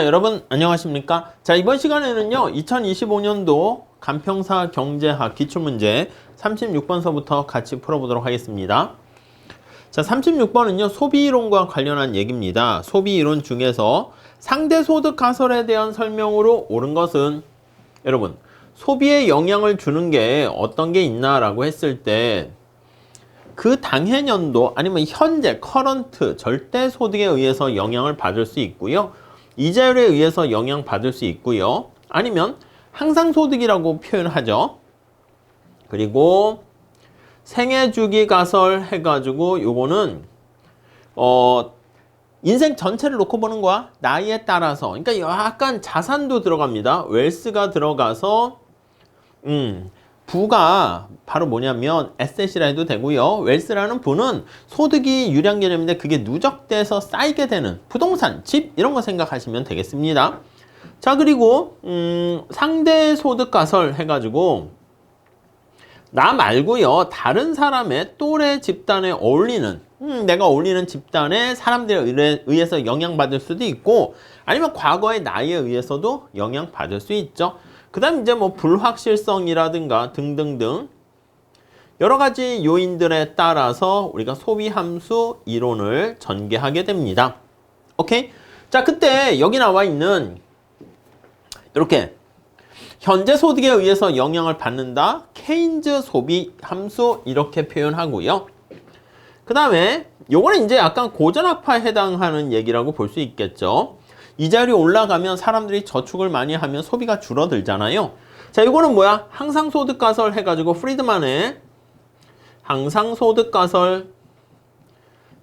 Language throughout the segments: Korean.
여러분 안녕하십니까? 자, 이번 시간에는요 2025년도 간평사 경제학 기출문제 36번서부터 같이 풀어보도록 하겠습니다. 자, 36번은요 소비이론과 관련한 얘기입니다. 소비이론 중에서 상대소득 가설에 대한 설명으로 옳은 것은, 여러분 소비에 영향을 주는 게 어떤 게 있나 라고 했을 때 그 당해년도 아니면 현재 커런트 절대 소득에 의해서 영향을 받을 수 있고요, 이자율에 의해서 영향받을 수 있고요, 아니면 항상소득이라고 표현하죠. 그리고 생애주기 가설 해가지고 요거는 인생 전체를 놓고 보는 거야. 나이에 따라서. 그러니까 약간 자산도 들어갑니다. 웰스가 들어가서 부가 바로 뭐냐면 에셋이라 해도 되고요. 웰스라는 부는 소득이 유리한 개념인데 그게 누적돼서 쌓이게 되는 부동산, 집 이런 거 생각하시면 되겠습니다. 자, 그리고 상대소득 가설 해가지고 나 말고요 다른 사람의 또래 집단에 어울리는 내가 어울리는 집단의 사람들에 의해서 영향받을 수도 있고, 아니면 과거의 나이에 의해서도 영향받을 수 있죠. 그 다음 이제 뭐 불확실성이라든가 등등등 여러 가지 요인들에 따라서 우리가 소비함수 이론을 전개하게 됩니다. 오케이? 자, 그때 여기 나와 있는 이렇게 현재 소득에 의해서 영향을 받는다, 케인즈 소비함수 이렇게 표현하고요. 그 다음에 요거는 이제 약간 고전학파에 해당하는 얘기라고 볼 수 있겠죠. 이자율이 올라가면 사람들이 저축을 많이 하면 소비가 줄어들잖아요. 자, 이거는 뭐야? 항상소득 가설 해가지고 프리드만의 항상소득 가설.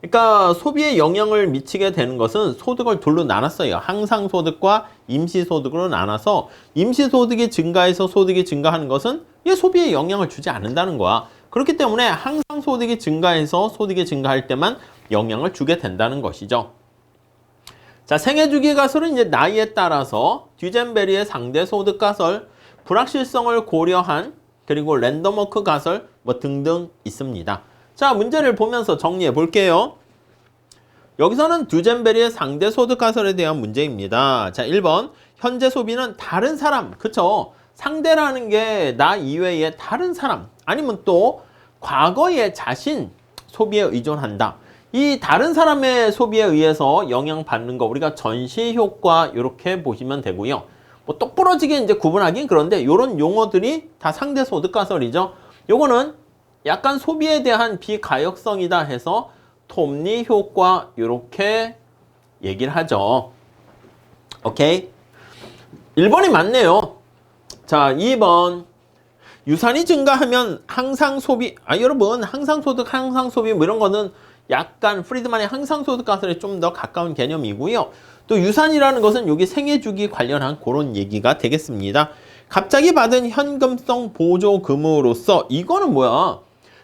그러니까 소비에 영향을 미치게 되는 것은 소득을 둘로 나눴어요. 항상소득과 임시소득으로 나눠서 임시소득이 증가해서 소득이 증가하는 것은 이게 소비에 영향을 주지 않는다는 거야. 그렇기 때문에 항상소득이 증가해서 소득이 증가할 때만 영향을 주게 된다는 것이죠. 자, 생애주기 가설은 이제 나이에 따라서 듀젠베리의 상대소득 가설, 불확실성을 고려한, 그리고 랜덤워크 가설 뭐 등등 있습니다. 자, 문제를 보면서 정리해 볼게요. 여기서는 듀젠베리의 상대소득 가설에 대한 문제입니다. 자, 1번 현재 소비는 다른 사람, 그쵸? 상대라는 게 나 이외의 다른 사람 아니면 또 과거의 자신 소비에 의존한다. 이 다른 사람의 소비에 의해서 영향받는 거 우리가 전시효과 이렇게 보시면 되고요. 뭐 똑부러지게 이제 구분하긴 그런데 이런 용어들이 다 상대소득 가설이죠. 요거는 약간 소비에 대한 비가역성이다 해서 톱니 효과 이렇게 얘기를 하죠. 오케이? 1번이 맞네요. 자, 2번 유산이 증가하면 항상 소비, 여러분 항상소득, 항상소비 뭐 이런 거는 약간 프리드만의 항상소득 가설에 좀 더 가까운 개념이고요. 또 유산이라는 것은 여기 생애주기 관련한 그런 얘기가 되겠습니다. 갑자기 받은 현금성 보조금으로서 이거는 뭐야?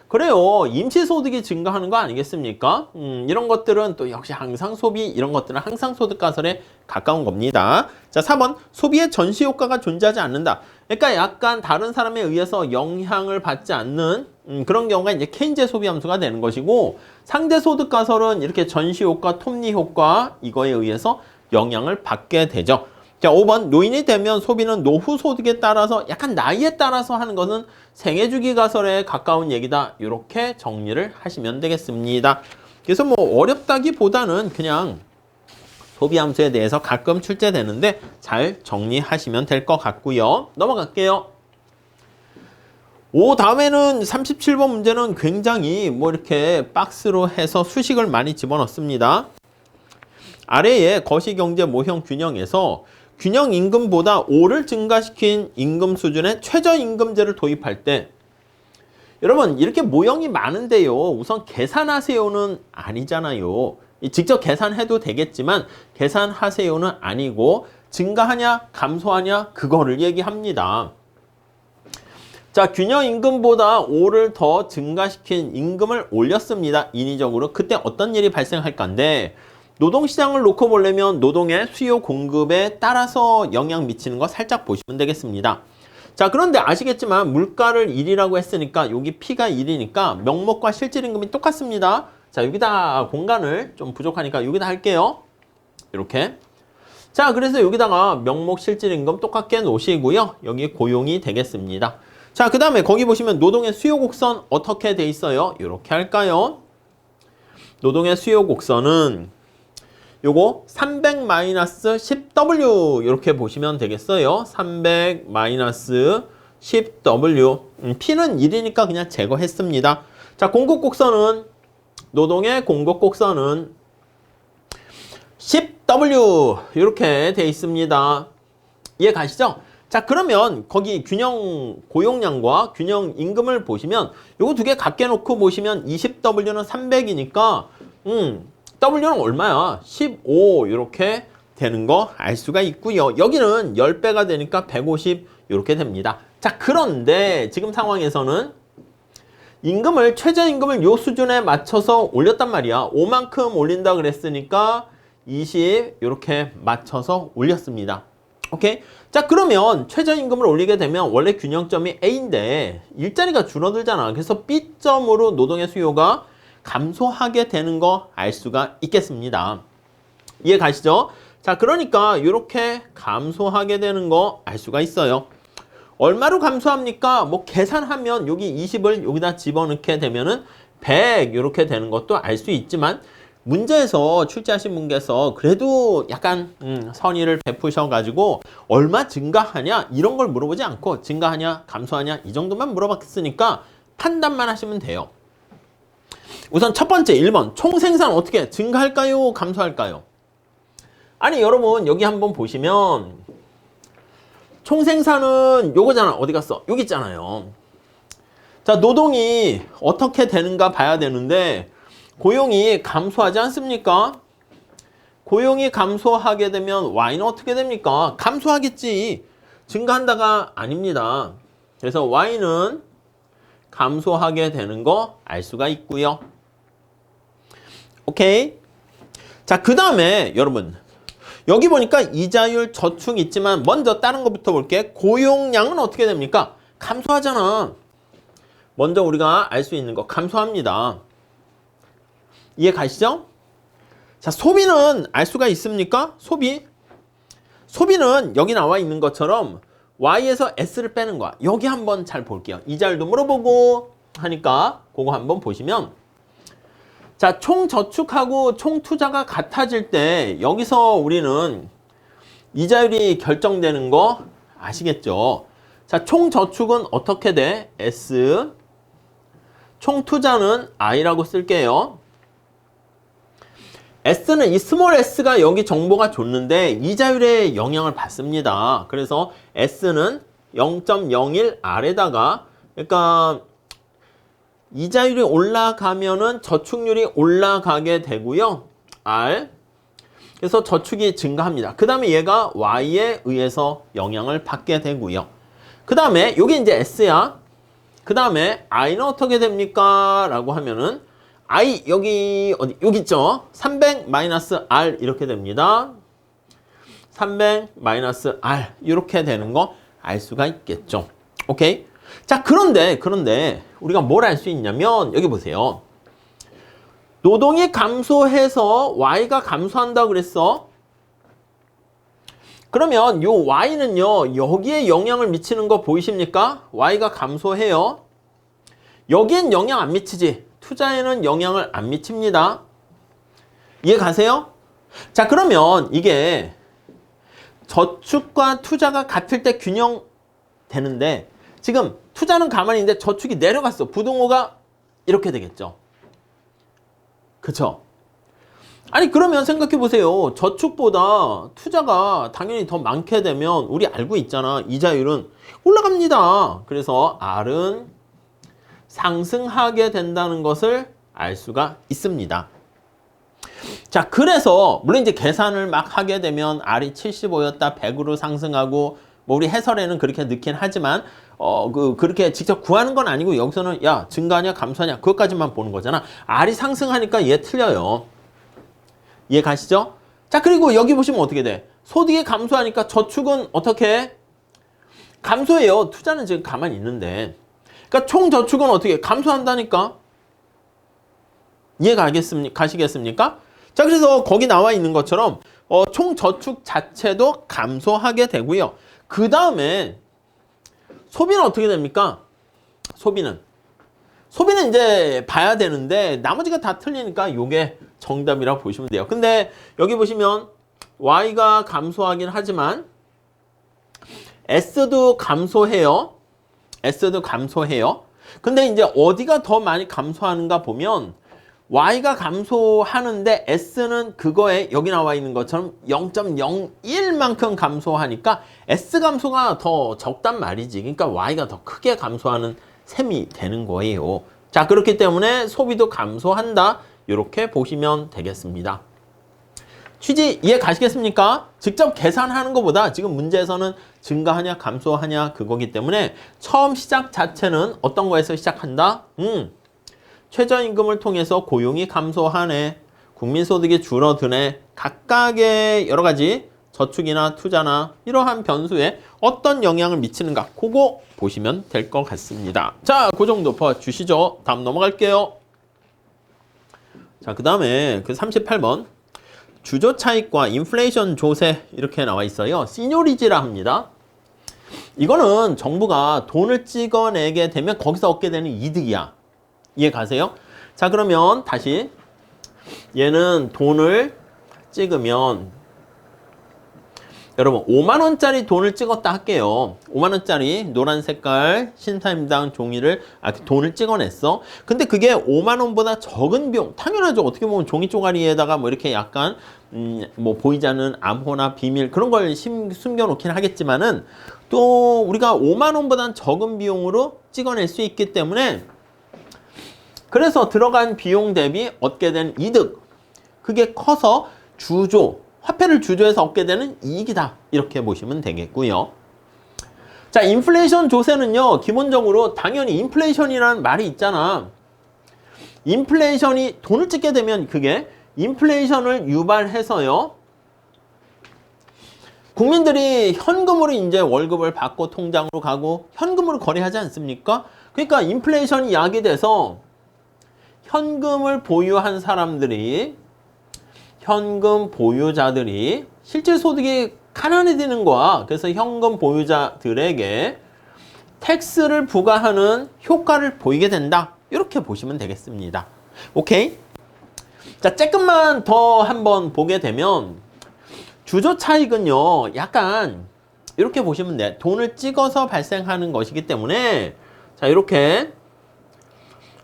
그래요. 임시소득이 증가하는 거 아니겠습니까? 이런 것들은 또 역시 항상소비 이런 것들은 항상소득 가설에 가까운 겁니다. 자, 4번 소비의 전시효과가 존재하지 않는다. 그러니까 약간 다른 사람에 의해서 영향을 받지 않는 그런 경우가 이제 케인즈 소비함수가 되는 것이고, 상대소득 가설은 이렇게 전시효과, 톱니효과 이거에 의해서 영향을 받게 되죠. 자, 5번 노인이 되면 소비는 노후 소득에 따라서 약간 나이에 따라서 하는 것은 생애주기 가설에 가까운 얘기다. 이렇게 정리를 하시면 되겠습니다. 그래서 뭐 어렵다기보다는 그냥 소비함수에 대해서 가끔 출제되는데 잘 정리하시면 될 것 같고요. 넘어갈게요. 다음에는 37번 문제는 굉장히 뭐 이렇게 박스로 해서 수식을 많이 집어넣습니다. 아래의 거시경제 모형 균형에서 균형 임금보다 5를 증가시킨 임금 수준의 최저임금제를 도입할 때, 여러분 이렇게 모형이 많은데요 우선 계산하세요는 아니잖아요. 직접 계산해도 되겠지만 계산하세요는 아니고 증가하냐 감소하냐 그거를 얘기합니다. 자, 균형 임금보다 5를 더 증가시킨 임금을 올렸습니다. 인위적으로. 그때 어떤 일이 발생할 건데, 노동시장을 놓고 보려면 노동의 수요 공급에 따라서 영향 미치는 거 살짝 보시면 되겠습니다. 자, 그런데 아시겠지만 물가를 1이라고 했으니까 여기 P가 1이니까 명목과 실질임금이 똑같습니다. 자, 여기다 공간을 좀 부족하니까 여기다 할게요. 이렇게. 자, 그래서 여기다가 명목 실질임금 똑같게 놓으시고요. 여기 고용이 되겠습니다. 자, 그 다음에 거기 보시면 노동의 수요 곡선 어떻게 돼 있어요? 이렇게 할까요? 노동의 수요 곡선은 요거 300-10W 이렇게 보시면 되겠어요. 300-10W. P는 1이니까 그냥 제거했습니다. 자, 공급 곡선은 노동의 공급 곡선은 10W 이렇게 돼 있습니다. 이해 가시죠? 자, 그러면 거기 균형 고용량과 균형 임금을 보시면 요거 두 개 갖게 놓고 보시면 20W는 300이니까 W는 얼마야? 15 이렇게 되는 거 알 수가 있고요. 여기는 10배가 되니까 150 이렇게 됩니다. 자, 그런데 지금 상황에서는 임금을 최저임금을 요 수준에 맞춰서 올렸단 말이야. 5만큼 올린다 그랬으니까 20 이렇게 맞춰서 올렸습니다. 오케이? 자, 그러면 최저임금을 올리게 되면 원래 균형점이 A인데 일자리가 줄어들잖아. 그래서 B점으로 노동의 수요가 감소하게 되는 거 알 수가 있겠습니다. 이해 가시죠? 자, 그러니까 이렇게 감소하게 되는 거 알 수가 있어요. 얼마로 감소합니까? 뭐 계산하면 여기 20을 여기다 집어넣게 되면은 100 이렇게 되는 것도 알 수 있지만 문제에서 출제하신 분께서 그래도 약간 선의를 베푸셔가지고 얼마 증가하냐 이런 걸 물어보지 않고 증가하냐 감소하냐 이 정도만 물어봤으니까 판단만 하시면 돼요. 우선 첫 번째 1번 총생산 어떻게 증가할까요? 감소할까요? 아니 여러분 여기 한번 보시면 총생산은 요거잖아. 어디 갔어? 여기 있잖아요. 자, 노동이 어떻게 되는가 봐야 되는데 고용이 감소하지 않습니까? 고용이 감소하게 되면 Y는 어떻게 됩니까? 감소하겠지. 증가한다가 아닙니다. 그래서 Y는 감소하게 되는 거 알 수가 있고요. 오케이? 자, 그 다음에 여러분 여기 보니까 이자율 저축 있지만 먼저 다른 거부터 볼게. 고용량은 어떻게 됩니까? 감소하잖아. 먼저 우리가 알 수 있는 거 감소합니다. 이해 가시죠? 자, 소비는 알 수가 있습니까? 소비는 여기 나와 있는 것처럼 Y에서 S를 빼는 거야. 여기 한번 잘 볼게요. 이자율도 물어보고 하니까 그거 한번 보시면 자, 총 저축하고 총 투자가 같아질 때 여기서 우리는 이자율이 결정되는 거 아시겠죠? 자, 총 저축은 어떻게 돼? S. 총 투자는 I라고 쓸게요. S는 이 스몰 s가 여기 정보가 줬는데 이자율에 영향을 받습니다. 그래서 S는 0.01 아래다가 그러니까 이자율이 올라가면은 저축률이 올라가게 되고요. R. 그래서 저축이 증가합니다. 그 다음에 얘가 Y에 의해서 영향을 받게 되고요. 그 다음에 여기 이제 S야. 그 다음에 I는 어떻게 됩니까? 라고 하면은 I 여기 어디 여기 있죠. 300-R 이렇게 됩니다. 300-R 이렇게 되는 거 알 수가 있겠죠. 오케이? 자, 그런데 우리가 뭘 알 수 있냐면 여기 보세요. 노동이 감소해서 Y가 감소한다고 그랬어. 그러면 요 Y는요. 여기에 영향을 미치는 거 보이십니까? Y가 감소해요. 여기엔 영향 안 미치지. 투자에는 영향을 안 미칩니다. 이해 가세요? 자, 그러면 이게 저축과 투자가 같을 때 균형 되는데 지금 투자는 가만히 있는데 저축이 내려갔어. 부동호가 이렇게 되겠죠. 그쵸? 아니 그러면 생각해 보세요. 저축보다 투자가 당연히 더 많게 되면 우리 알고 있잖아. 이자율은 올라갑니다. 그래서 R은 상승하게 된다는 것을 알 수가 있습니다. 자, 그래서 물론 이제 계산을 막 하게 되면 R이 75였다 100으로 상승하고 뭐 우리 해설에는 그렇게 넣긴 하지만 그렇게 직접 구하는 건 아니고 여기서는 야 증가하냐 감소하냐 그것까지만 보는 거잖아. R이 상승하니까 얘 틀려요. 이해 가시죠? 자, 그리고 여기 보시면 어떻게 돼? 소득이 감소하니까 저축은 어떻게 해? 감소해요. 투자는 지금 가만히 있는데. 그러니까 총 저축은 어떻게 해? 감소한다니까. 이해가 가시겠습니까? 자, 그래서 거기 나와 있는 것처럼 총 저축 자체도 감소하게 되고요. 그 다음에 소비는 어떻게 됩니까? 소비는 이제 봐야 되는데 나머지가 다 틀리니까 요게 정답이라고 보시면 돼요. 근데 여기 보시면 Y가 감소하긴 하지만 S도 감소해요. 근데 이제 어디가 더 많이 감소하는가 보면 Y가 감소하는데 S는 그거에 여기 나와 있는 것처럼 0.01만큼 감소하니까 S 감소가 더 적단 말이지. 그러니까 Y가 더 크게 감소하는 셈이 되는 거예요. 자, 그렇기 때문에 소비도 감소한다. 이렇게 보시면 되겠습니다. 취지 이해 가시겠습니까? 직접 계산하는 것보다 지금 문제에서는 증가하냐 감소하냐 그거기 때문에 처음 시작 자체는 어떤 거에서 시작한다? 최저임금을 통해서 고용이 감소하네, 국민소득이 줄어드네, 각각의 여러 가지 저축이나 투자나 이러한 변수에 어떤 영향을 미치는가 그거 보시면 될 것 같습니다. 자, 그 정도 봐주시죠. 다음 넘어갈게요. 자, 그 다음에 그 38번 주조 차익과 인플레이션 조세 이렇게 나와 있어요. 시뇨리지라 합니다. 이거는 정부가 돈을 찍어내게 되면 거기서 얻게 되는 이득이야. 이해 가세요? 자, 그러면 다시 얘는 돈을 찍으면 여러분 5만원짜리 돈을 찍었다 할게요. 5만원짜리 노란 색깔 신타임당 종이를 돈을 찍어냈어. 근데 그게 5만원보다 적은 비용, 당연하죠. 어떻게 보면 종이 쪼가리에다가 뭐 이렇게 약간 뭐 보이지 않는 암호나 비밀 그런 걸 숨겨놓긴 하겠지만은 또 우리가 5만원보다 적은 비용으로 찍어낼 수 있기 때문에 그래서 들어간 비용 대비 얻게 된 이득 그게 커서 주조 화폐를 주조해서 얻게 되는 이익이다. 이렇게 보시면 되겠고요. 자, 인플레이션 조세는요. 기본적으로 당연히 인플레이션이라는 말이 있잖아. 인플레이션이 돈을 찍게 되면 그게 인플레이션을 유발해서요. 국민들이 현금으로 이제 월급을 받고 통장으로 가고 현금으로 거래하지 않습니까? 그러니까 인플레이션이 야기돼서 현금을 보유한 사람들이 현금 보유자들이 실질 소득이 가난해지는 거야. 그래서 현금 보유자들에게 텍스를 부과하는 효과를 보이게 된다. 이렇게 보시면 되겠습니다. 오케이? 자, 조금만 더 한번 보게 되면 주조 차익은요. 약간 이렇게 보시면 돼. 돈을 찍어서 발생하는 것이기 때문에 자, 이렇게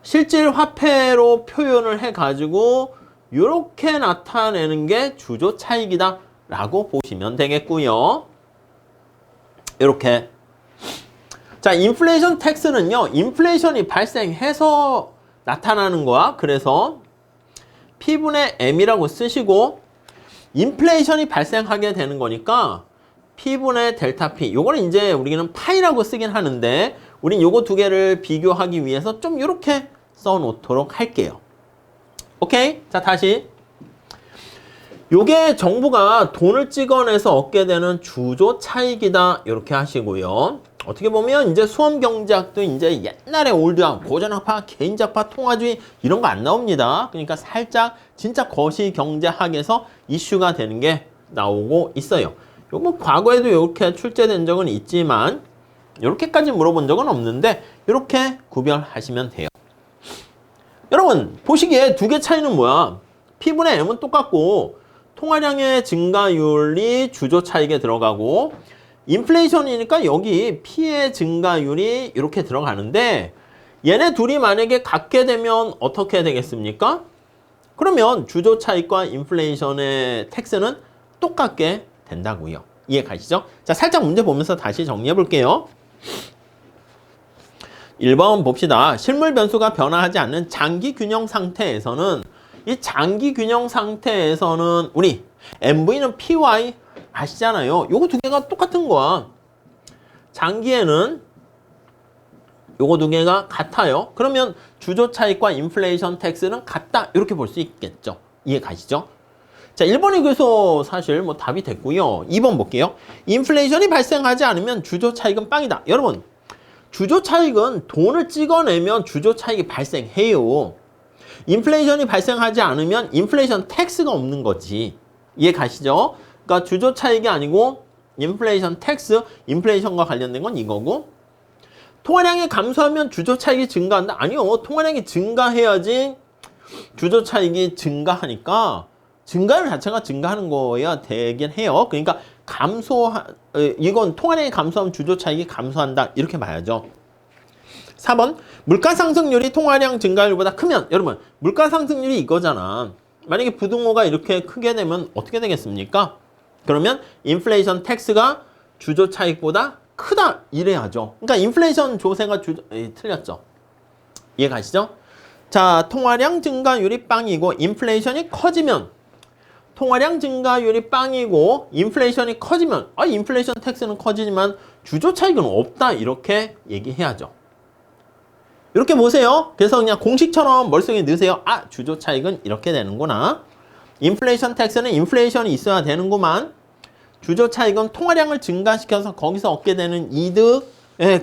실질 화폐로 표현을 해가지고 이렇게 나타내는 게 주조 차익이다 라고 보시면 되겠고요. 이렇게 자, 인플레이션 텍스는요. 인플레이션이 발생해서 나타나는 거야. 그래서 P분의 M이라고 쓰시고 인플레이션이 발생하게 되는 거니까 P분의 델타 P 요거는 이제 우리는 파이라고 쓰긴 하는데 우린 요거 두 개를 비교하기 위해서 좀 이렇게 써놓도록 할게요. 오케이? 자, 다시 요게 정부가 돈을 찍어내서 얻게 되는 주조 차익이다 이렇게 하시고요. 어떻게 보면 이제 수험경제학도 이제 옛날에 올드학, 고전학파, 개인작파, 통화주의 이런 거 안 나옵니다. 그러니까 살짝 진짜 거시경제학에서 이슈가 되는 게 나오고 있어요. 요거 과거에도 이렇게 출제된 적은 있지만 이렇게까지 물어본 적은 없는데 이렇게 구별하시면 돼요. 여러분 보시기에 두 개 차이는 뭐야? P분의 M은 똑같고 통화량의 증가율이 주조 차익에 들어가고 인플레이션이니까 여기 P의 증가율이 이렇게 들어가는데 얘네 둘이 만약에 같게 되면 어떻게 되겠습니까? 그러면 주조 차익과 인플레이션의 텍스는 똑같게 된다고요. 이해 가시죠? 자, 살짝 문제 보면서 다시 정리해 볼게요. 1번 봅시다. 실물 변수가 변화하지 않는 장기 균형 상태에서는 이 장기 균형 상태에서는 우리 MV는 PY 아시잖아요. 요거 두 개가 똑같은 거야. 장기에는 요거 두 개가 같아요. 그러면 주조 차익과 인플레이션 텍스는 같다. 이렇게 볼 수 있겠죠. 이해 가시죠? 자, 1번이 그래서 사실 뭐 답이 됐고요. 2번 볼게요. 인플레이션이 발생하지 않으면 주조 차익은 빵이다. 여러분 주조 차익은 돈을 찍어내면 주조 차익이 발생해요. 인플레이션이 발생하지 않으면 인플레이션 텍스가 없는 거지. 이해 가시죠? 그러니까 주조 차익이 아니고 인플레이션 텍스, 인플레이션과 관련된 건 이거고, 통화량이 감소하면 주조 차익이 증가한다? 아니요. 통화량이 증가해야지 주조 차익이 증가하니까 증가율 자체가 증가하는 거여야 되긴 해요. 그러니까 이건 통화량이 감소하면 주조 차익이 감소한다. 이렇게 봐야죠. 4번, 물가 상승률이 통화량 증가율보다 크면, 여러분, 물가 상승률이 이거잖아. 만약에 부등호가 이렇게 크게 되면 어떻게 되겠습니까? 그러면 인플레이션 텍스가 주조 차익보다 크다 이래야죠. 그러니까 인플레이션 조세가 틀렸죠. 이해 가시죠? 자, 통화량 증가율이 빵이고 인플레이션이 커지면, 통화량 증가율이 빵이고 인플레이션이 커지면, 인플레이션 텍스는 커지지만 주조 차익은 없다 이렇게 얘기해야죠. 이렇게 보세요. 그래서 그냥 공식처럼 머릿속에 넣으세요. 주조 차익은 이렇게 되는구나. 인플레이션 텍스는 인플레이션이 있어야 되는구만. 주조 차익은 통화량을 증가시켜서 거기서 얻게 되는 이득,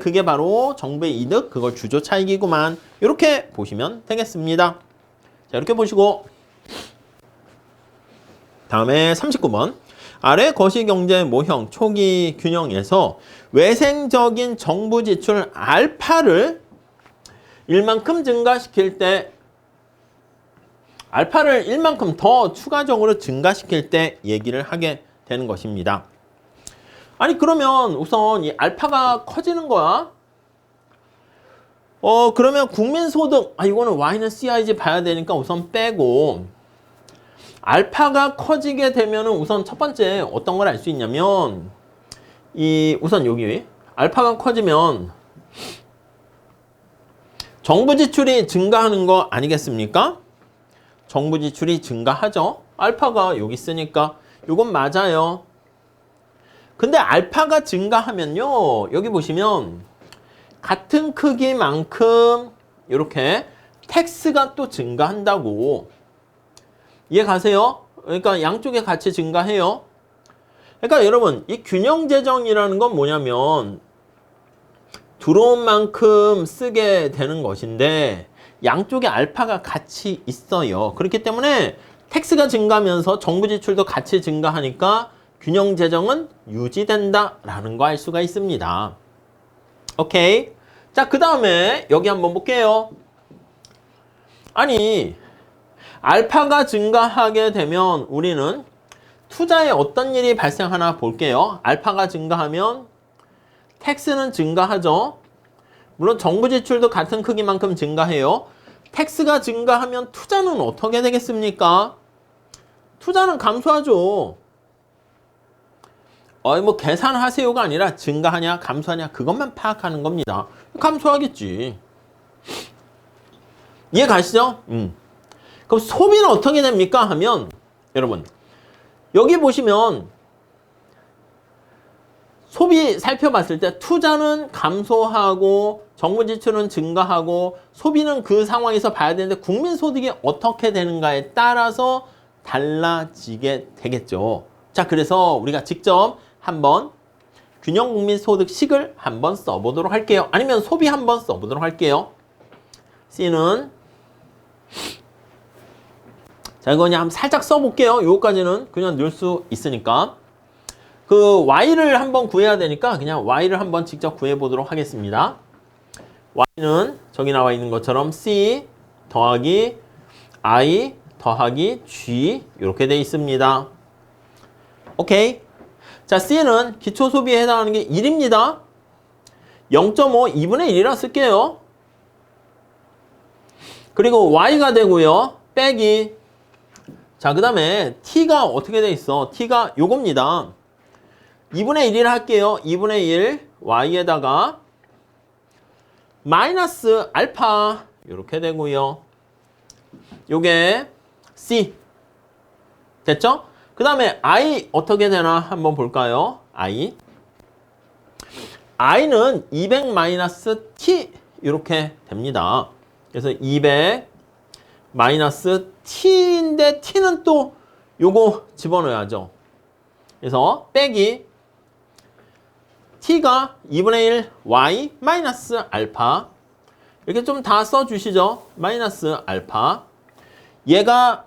그게 바로 정부의 이득, 그걸 주조 차익이구만. 이렇게 보시면 되겠습니다. 자, 이렇게 보시고 다음에 39번. 아래 거시경제 모형 초기 균형에서 외생적인 정부 지출 알파를 1만큼 증가시킬 때, 알파를 1만큼 더 추가적으로 증가시킬 때 얘기를 하게 되는 것입니다. 아니 그러면 우선 이 알파가 커지는 거야. 그러면 국민소득, 이거는 Y는 CIG 봐야 되니까 우선 빼고, 알파가 커지게 되면은 우선 첫 번째 어떤 걸 알 수 있냐면, 우선 여기 알파가 커지면 정부 지출이 증가하는 거 아니겠습니까? 정부 지출이 증가하죠. 알파가 여기 있으니까 이건 맞아요. 근데 알파가 증가하면요, 여기 보시면 같은 크기만큼 이렇게 텍스가 또 증가한다고. 이해 가세요? 그러니까 양쪽에 같이 증가해요. 그러니까 여러분, 이 균형재정이라는 건 뭐냐면 들어온 만큼 쓰게 되는 것인데 양쪽에 알파가 같이 있어요. 그렇기 때문에 텍스가 증가하면서 정부 지출도 같이 증가하니까 균형 재정은 유지된다라는 거 알 수가 있습니다. 오케이. 자, 그 다음에 여기 한번 볼게요. 아니, 알파가 증가하게 되면 우리는 투자에 어떤 일이 발생하나 볼게요. 알파가 증가하면 텍스는 증가하죠. 물론 정부 지출도 같은 크기만큼 증가해요. 텍스가 증가하면 투자는 어떻게 되겠습니까? 투자는 감소하죠. 뭐 계산하세요가 아니라 증가하냐 감소하냐 그것만 파악하는 겁니다. 감소하겠지. 이해 가시죠? 그럼 소비는 어떻게 됩니까? 하면 여러분 여기 보시면 소비 살펴봤을 때 투자는 감소하고 정부 지출은 증가하고 소비는 그 상황에서 봐야 되는데 국민소득이 어떻게 되는가에 따라서 달라지게 되겠죠. 자, 그래서 우리가 직접 한번 균형국민소득식을 한번 써보도록 할게요. 아니면 소비 한번 써보도록 할게요. C는 자, 이거 그냥 살짝 써볼게요. 요거까지는 그냥 넣을 수 있으니까. 그 Y를 한번 구해야 되니까 그냥 Y를 한번 직접 구해보도록 하겠습니다. Y는 저기 나와 있는 것처럼 C 더하기 I 더하기 G 이렇게 돼 있습니다. 오케이. 자, C는 기초소비에 해당하는 게 1입니다. 0.5 2분의 1이라 쓸게요. 그리고 Y가 되고요. 빼기. 자, 그 다음에 T가 어떻게 돼 있어? T가 요겁니다. 2분의 1이라 할게요. 2분의 1 Y에다가 마이너스 알파 이렇게 되고요. 요게 C 됐죠? 그 다음에 I 어떻게 되나 한번 볼까요? I는 200 마이너스 T 이렇게 됩니다. 그래서 200 마이너스 T인데 T는 또 요거 집어넣어야죠. 그래서 빼기 T가 2분의 1 Y 마이너스 알파 이렇게 좀 다 써주시죠. 마이너스 알파 얘가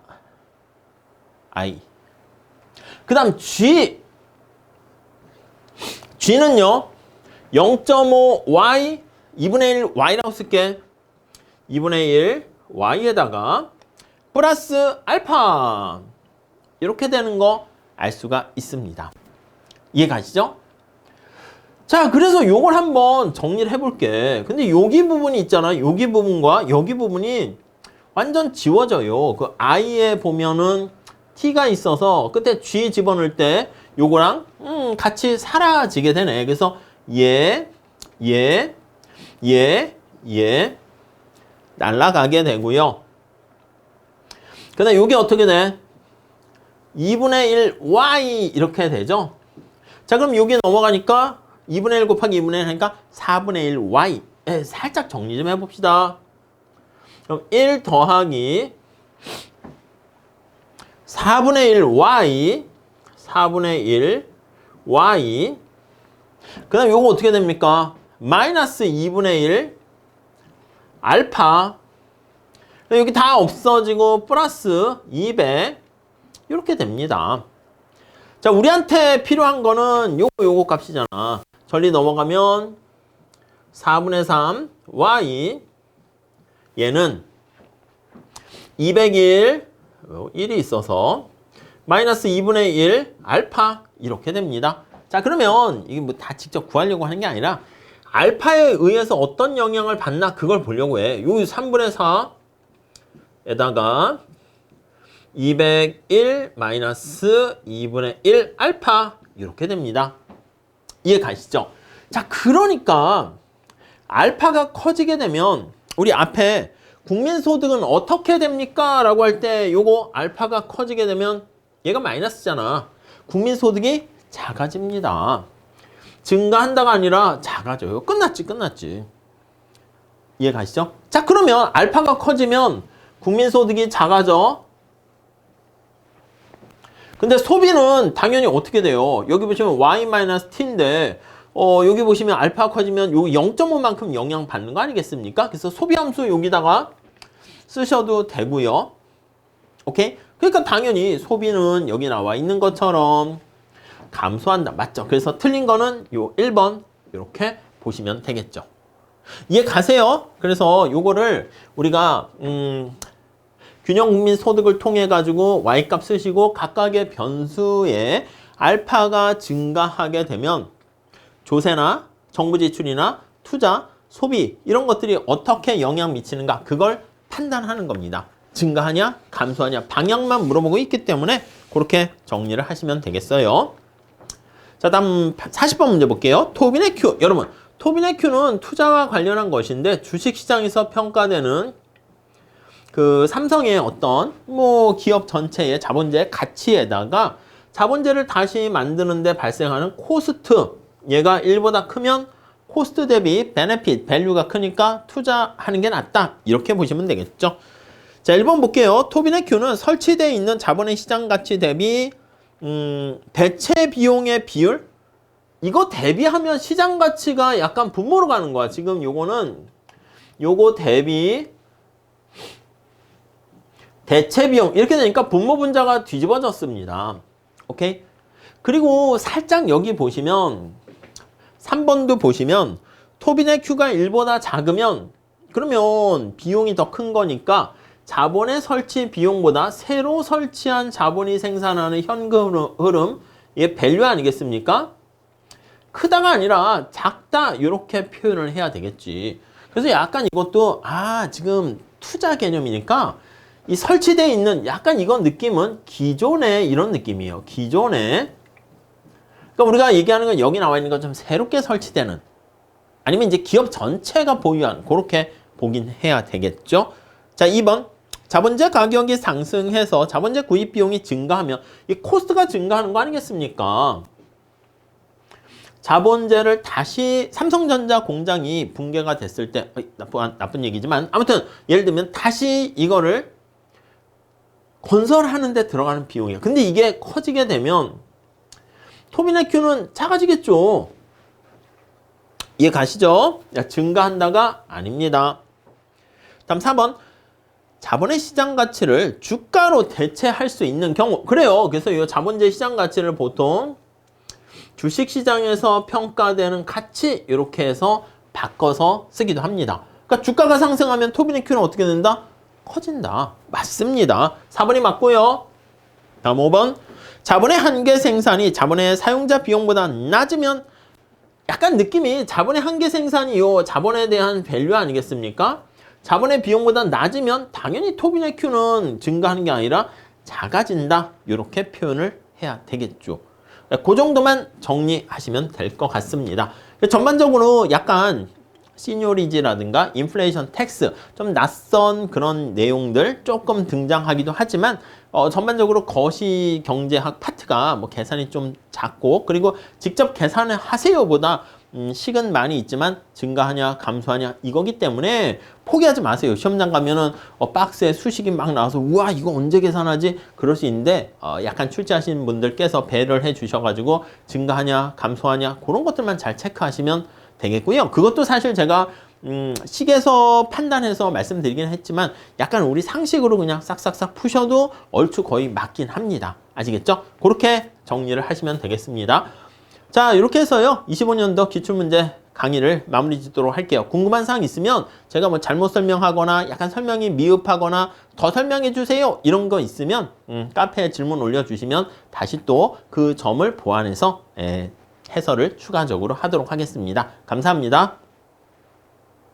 I 그 다음 G는요. 0.5y 2분의 1 y라고 쓸게. 2분의 1 y에다가 플러스 알파 이렇게 되는 거 알 수가 있습니다. 이해 가시죠? 자, 그래서 요걸 한번 정리를 해볼게. 근데 여기 부분이 있잖아. 여기 부분과 여기 부분이 완전 지워져요. 그 i에 보면은 t가 있어서 끝에 g 집어넣을 때 요거랑 같이 사라지게 되네. 그래서 얘 날라가게 되고요. 그 다음에 요게 어떻게 돼? 2분의 1 y 이렇게 되죠. 자, 그럼 여기 넘어가니까 2분의 1 곱하기 2분의 1 하니까 4분의 1 y. 살짝 정리 좀 해봅시다. 그럼 1 더하기 4분의 1 y 4분의 1 y 그 다음 요거 어떻게 됩니까? 마이너스 2분의 1 알파 여기 다 없어지고 플러스 200 이렇게 됩니다. 자, 우리한테 필요한 거는 요거 값이잖아. 전리 넘어가면 4분의 3 y 얘는 201 1이 있어서 마이너스 2분의 1 알파 이렇게 됩니다. 자, 그러면 이게 뭐 다 직접 구하려고 하는 게 아니라 알파에 의해서 어떤 영향을 받나 그걸 보려고 해. 요 3분의 4에다가 201 마이너스 2분의 1 알파 이렇게 됩니다. 이해 가시죠? 자, 그러니까 알파가 커지게 되면 우리 앞에 국민소득은 어떻게 됩니까? 라고 할 때 요거 알파가 커지게 되면 얘가 마이너스잖아. 국민소득이 작아집니다. 증가한다가 아니라 작아져요. 끝났지. 이해 가시죠? 자, 그러면 알파가 커지면 국민소득이 작아져. 근데 소비는 당연히 어떻게 돼요? 여기 보시면 y-t인데 여기 보시면 알파가 커지면 요 0.5만큼 영향 받는 거 아니겠습니까? 그래서 소비함수 여기다가 쓰셔도 되고요. 오케이? 그러니까 당연히 소비는 여기 나와 있는 것처럼 감소한다. 맞죠? 그래서 틀린 거는 요 1번 이렇게 보시면 되겠죠. 이해 가세요? 그래서 요거를 우리가 균형 국민 소득을 통해 가지고 y값 쓰시고 각각의 변수에 알파가 증가하게 되면 조세나 정부 지출이나 투자, 소비 이런 것들이 어떻게 영향 미치는가 그걸 판단하는 겁니다. 증가하냐 감소하냐 방향만 물어보고 있기 때문에 그렇게 정리를 하시면 되겠어요. 자, 다음 40번 문제 볼게요. 토빈의 Q. 여러분, 토빈의 Q는 투자와 관련한 것인데 주식시장에서 평가되는 그 삼성의 어떤 기업 전체의 자본재 가치에다가 자본재를 다시 만드는데 발생하는 코스트 얘가 1보다 크면 코스트 대비 베네핏, 밸류가 크니까 투자하는 게 낫다. 이렇게 보시면 되겠죠. 자, 1번 볼게요. 토빈의 Q는 설치되어 있는 자본의 시장 가치 대비 대체 비용의 비율? 이거 대비하면 시장 가치가 약간 분모로 가는 거야. 지금 요거는 요거 대비 대체 비용 이렇게 되니까 분모 분자가 뒤집어졌습니다. 오케이? 그리고 살짝 여기 보시면 3번도 보시면 토빈의 Q가 1보다 작으면 그러면 비용이 더 큰 거니까 자본의 설치 비용보다 새로 설치한 자본이 생산하는 현금 흐름 이게 밸류 아니겠습니까? 크다가 아니라 작다 이렇게 표현을 해야 되겠지. 그래서 약간 이것도 지금 투자 개념이니까 이 설치되어 있는 약간 이건 느낌은 기존의 이런 느낌이에요. 기존의 그러니까 우리가 얘기하는 건 여기 나와 있는 것처럼 새롭게 설치되는 아니면 이제 기업 전체가 보유한 그렇게 보긴 해야 되겠죠. 자, 2번 자본재 가격이 상승해서 자본재 구입 비용이 증가하면 이 코스트가 증가하는 거 아니겠습니까? 자본재를 다시 삼성전자 공장이 붕괴가 됐을 때 나쁜 얘기지만 아무튼 예를 들면 다시 이거를 건설하는 데 들어가는 비용이에요. 근데 이게 커지게 되면 토빈의 Q는 작아지겠죠. 이해 가시죠? 증가한다가 아닙니다. 다음 4번 자본의 시장 가치를 주가로 대체할 수 있는 경우. 그래요. 그래서 이 자본주의 시장 가치를 보통 주식시장에서 평가되는 가치 이렇게 해서 바꿔서 쓰기도 합니다. 그러니까 주가가 상승하면 토빈의 Q는 어떻게 된다? 커진다. 맞습니다. 4번이 맞고요. 다음 5번. 자본의 한계 생산이 자본의 사용자 비용보다 낮으면 약간 느낌이 자본의 한계 생산이 요 자본에 대한 밸류 아니겠습니까? 자본의 비용보다 낮으면 당연히 토빈의 Q는 증가하는 게 아니라 작아진다. 이렇게 표현을 해야 되겠죠. 그 정도만 정리하시면 될 것 같습니다. 전반적으로 약간 시니어리지라든가 인플레이션 텍스 좀 낯선 그런 내용들 조금 등장하기도 하지만 전반적으로 거시 경제학 파트가 뭐 계산이 좀 작고 그리고 직접 계산을 하세요보다 식은 많이 있지만 증가하냐 감소하냐 이거기 때문에 포기하지 마세요. 시험장 가면은 박스에 수식이 막 나와서 우와 이거 언제 계산하지? 그럴 수 있는데 약간 출제하시는 분들께서 배를 해 주셔가지고 증가하냐 감소하냐 그런 것들만 잘 체크하시면 되겠고요. 그것도 사실 제가 식에서 판단해서 말씀드리긴 했지만 약간 우리 상식으로 그냥 싹싹싹 푸셔도 얼추 거의 맞긴 합니다. 아시겠죠? 그렇게 정리를 하시면 되겠습니다. 자, 이렇게 해서요 25년도 기출문제 강의를 마무리 짓도록 할게요. 궁금한 사항 있으면 제가 뭐 잘못 설명하거나 약간 설명이 미흡하거나 더 설명해 주세요 이런 거 있으면 카페에 질문 올려주시면 다시 또 그 점을 보완해서 해설을 추가적으로 하도록 하겠습니다. 감사합니다.